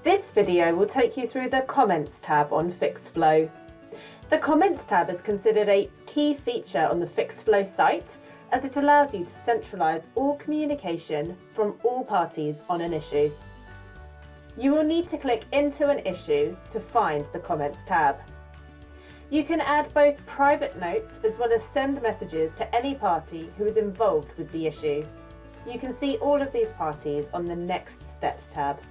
This video will take you through the Comments tab on Fixflo. The Comments tab is considered a key feature on the Fixflo site, as it allows you to centralise all communication from all parties on an issue. You will need to click into an issue to find the Comments tab. You can add both private notes as well as send messages to any party who is involved with the issue. You can see all of these parties on the Next Steps tab.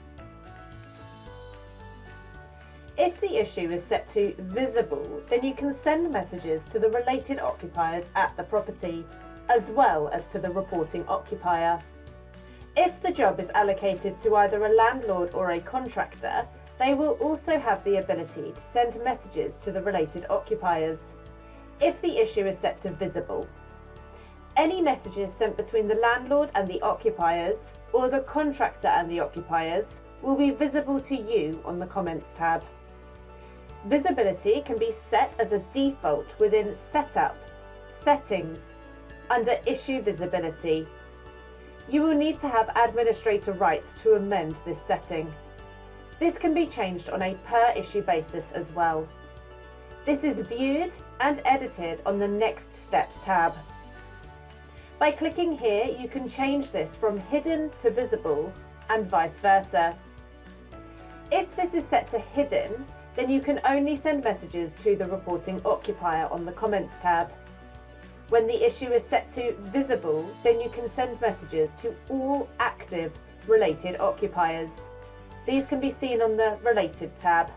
If the issue is set to visible, then you can send messages to the related occupiers at the property, as well as to the reporting occupier. If the job is allocated to either a landlord or a contractor, they will also have the ability to send messages to the related occupiers, if the issue is set to visible. Any messages sent between the landlord and the occupiers, or the contractor and the occupiers, will be visible to you on the Comments tab. Visibility can be set as a default within Setup, Settings, under Issue Visibility. You will need to have administrator rights to amend this setting. This can be changed on a per issue basis as well. This is viewed and edited on the Next Steps tab. By clicking here, you can change this from hidden to visible and vice versa. If this is set to hidden, then you can only send messages to the reporting occupier on the Comments tab. When the issue is set to visible, then you can send messages to all active related occupiers. These can be seen on the Related tab.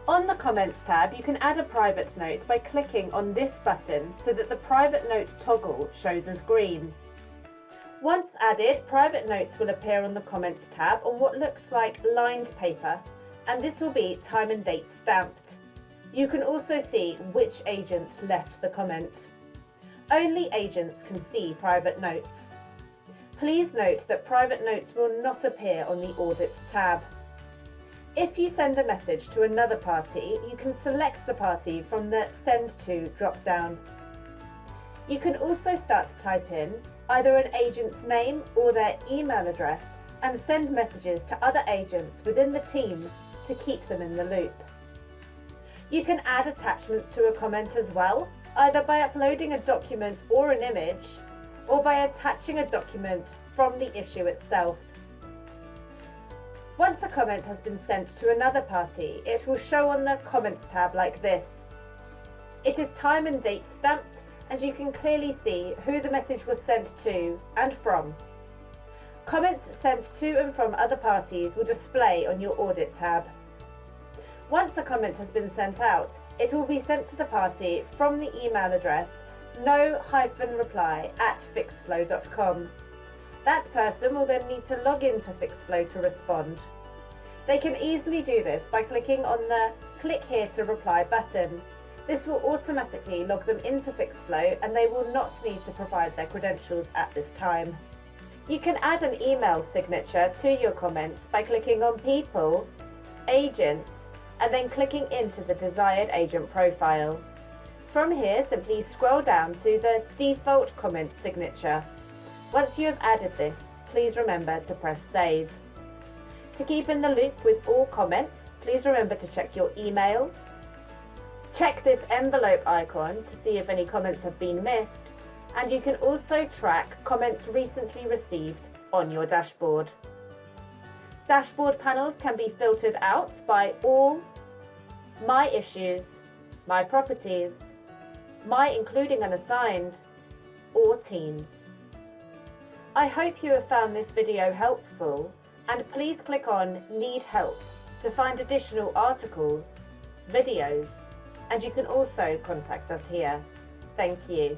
On the Comments tab, you can add a private note by clicking on this button so that the private note toggle shows as green. Once added, private notes will appear on the Comments tab on what looks like lined paper, and this will be time and date stamped. You can also see which agent left the comment. Only agents can see private notes. Please note that private notes will not appear on the Audit tab. If you send a message to another party, you can select the party from the Send To drop-down. You can also start to type in either an agent's name or their email address and send messages to other agents within the team to keep them in the loop. You can add attachments to a comment as well, either by uploading a document or an image, or by attaching a document from the issue itself. Once a comment has been sent to another party, it will show on the Comments tab like this. It is time and date stamped, and you can clearly see who the message was sent to and from. Comments sent to and from other parties will display on your Audit tab. Once a comment has been sent out, it will be sent to the party from the email address no-reply@fixflo.com. That person will then need to log into Fixflo to respond. They can easily do this by clicking on the Click Here to Reply button. This will automatically log them into Fixflo, and they will not need to provide their credentials at this time. You can add an email signature to your comments by clicking on People, Agents, and then clicking into the desired agent profile. From here, simply scroll down to the default comment signature. Once you have added this, please remember to press Save. To keep in the loop with all comments, please remember to check your emails. Check this envelope icon to see if any comments have been missed, and you can also track comments recently received on your dashboard. Dashboard panels can be filtered out by All, My Issues, My Properties, My Including Unassigned, or Teams. I hope you have found this video helpful, and please click on Need Help to find additional articles, videos, and you can also contact us here. Thank you.